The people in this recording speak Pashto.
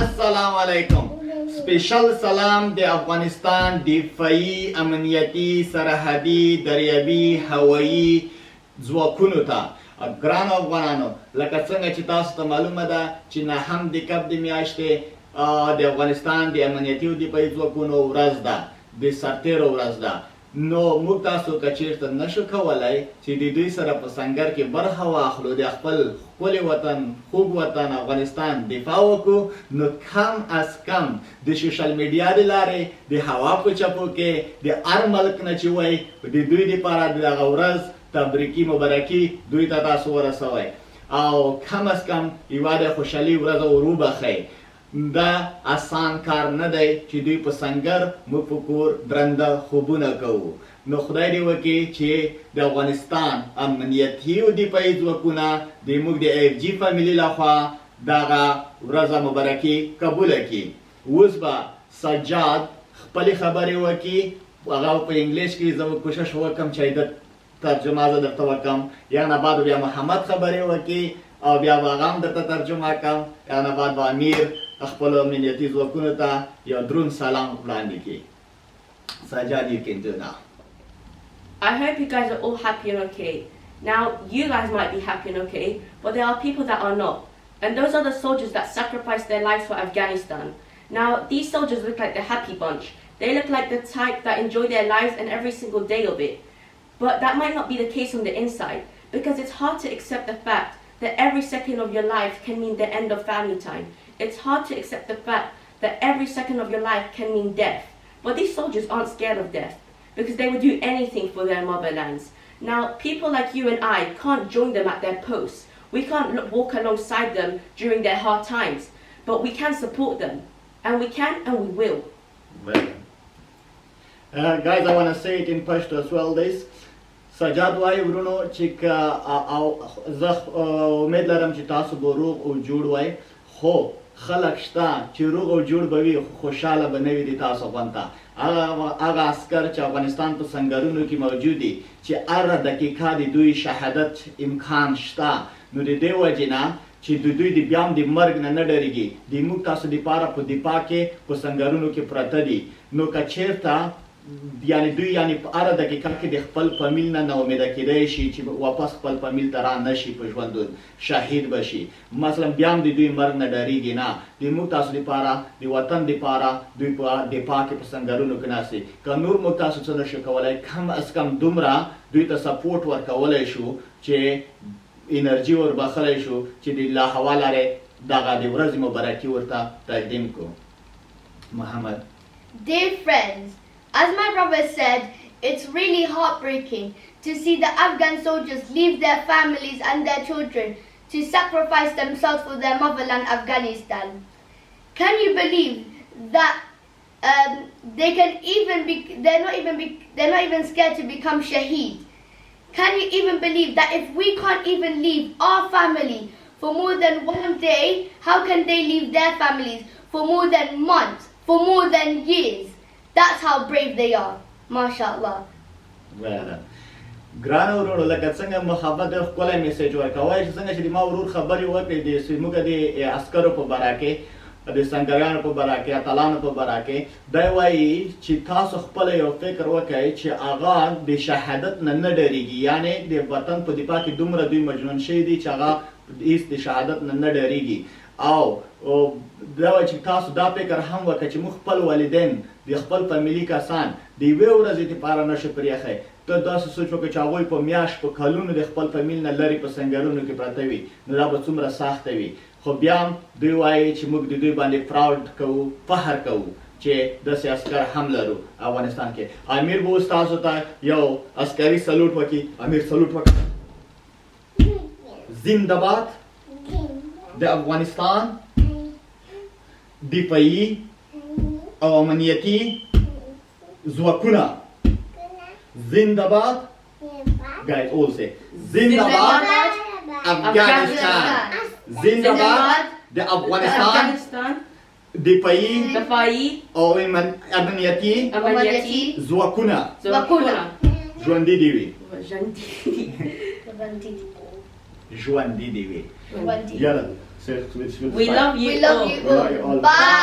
السلام علیکم. سپیشل سلام د افغانستان دفاعي امنیتي سرحدي دریابي هوایي ځواکونو ته. ګرانو افغانانو، لکه څنګه چې تاسو ته معلومه ده چې نهم د کب د میاشتې د افغانستان د امنیتي او دفاعي ځواکونو ورځ ده، د سرتیرو ورځ ده. نو موږ تاسو که چېرته نشو کولی چې د دوی سره په سنګر کې برخه واخلو، د خپل ښکلي وطن، خوږ وطن افغانستان دفاع وکړو، نو کم از کم د سوشل میډیا د لارې د هوا په چپو کې د هر ملک نه چې وایي د دوی دپاره د دغه ورځ تبریکي مبارکي دوی ته تاسو ورسوئ او کم از کم یوه د خوشحالي ورځ وروبخئ. دا آسان کار نه دی چې دوی په سنګر موږ په کور درنده خوبونه کوو. نو خدای دې وکړي چې د افغانستان امنیتي او دفاعي ځواکونه د موږ د ایف جي فامیلي لخوا دغه ورځ مبارکي قبوله کړي. اوس به سجاد خپلې خبرې وکړي، هغه په انګلیش کې زه کوشش وکړم چې د ترجمه زه درته وکړم، یا نه بعد بیا محمد خبرې وکړي او بیا به هغه هم درته ترجمه کړم، یا نه بعد به امیر خپلو امنیتي ځواکونو ته یو دروند سلام وړاندې کړي. Sajad, you can do now. I hope you guys are all happy and okay. Now, you guys might be happy and okay, but there are people that are not. And those are the soldiers that sacrificed their lives for Afghanistan. Now, these soldiers look like the happy bunch. They look like the type that enjoy their lives and every single day of it. But that might not be the case on the inside, because it's hard to accept the fact that every second of your life can mean the end of family time. It's hard to accept the fact that every second of your life can mean death. But these soldiers aren't scared of death, because they would do anything for their motherlands. Now, people like you and I can't join them at their posts. We can't walk alongside them during their hard times, but we can support them. And we can and we will. Well, guys, I want to say it in Pashto as well. سجاد وایي ورونو چې زه امید لرم چې تاسو به روغ او جوړ وای، خو خلک شته چې روغ او جوړ به وي خو خوشحاله به نه وي د تاسو غونته. هغه عسکر چې افغانستان په سنګرونو کې موجود دي چې هره دقیقه د دوی شهادت امکان شته، نو د دې وجې نه چې د دوی د بیا هم د مرګ نه نه ډارېږي، د موږ تاسو دپاره په دفاع کې په سنګرونو کې پرته دي. نو که چېرته یعنی دوی په هره دقیقه کې د خپل فامیل نه ناامیده کیدای شي چې واپس خپل فامیل ته را نشي، په ژوندون شهید بشي، مثلا بیا هم د دوی مرګ نه ډارېږي نه. د موږ تاسو دپاره د وطن دپاره دوی په دفاع کې په سنګرونو کې ناست دي. که نور موږ تاسو څه نشو کولی، کم از کم دومره دوی ته سپورټ ورکولی شو چې انرژي وربخلی شو چې د لا هوا لارې دغه د ورځې مبارکي ورته تقدیم کړو. محمد. Dear friends, as my brother said, it's really heartbreaking to see the Afghan soldiers leave their families and their children to sacrifice themselves for their motherland, Afghanistan. Can you believe that they're not even scared to become shaheed? Can you even believe that if we can't even leave our family for more than one day, how can they leave their families for more than months, for more than years? That's how brave they are. MashaAllah. Well, ګرانو ورونو، لکه څنګه محمد ښکلی میسیج ورکوی چې څنګه چې د ما ورور خبرې وکړې د زموږ د عسکرو په باره کې، د سنګریانو په باره کې، اتلانو په باره کې، دی وایي چې تاسو خپله یو فکر وکړئ چې هغه د شهادت نه نه ډارېږي، یعنې د وطن په دفاع کې دومره دوی مجنون شوي دي چې هغه هېڅ د شهادت نه نه ډارېږي. او دا وایي چې تاسو دا فکر هم وکړئ چې موږ خپل والدین، د خپل فامیلي کسان د یوې ورځې دپاره نشو پرېښی. ته داسې سوچ وکړه چې هغوی په میاشت په کلونو د خپل فامیل نه لرې په سنګرونو کې پرته وي، نو دا به څومره سخته وي. خو بیا هم دوی وایي چې موږ د دوی باندې پراوډ کوو، فخر کوو چې داسې عسکر هم لرو افغانستان کې. امیر به اوس تاسو ته یو عسکري سلوټ وکړي. امیر سلوټ وکړه. زنده‌باد د افغانستان دفاعي او امنیتي ځواکونه. زنده‌باد. Guys, all say زنده‌باد افغانستان. زنده‌باد د افغانستان دفاعي او امنیتي ځواکونه. ژوندي دې وي. ژوندي دې وي. یالا Say it with We love you We love all. you We love you all. all. Bye.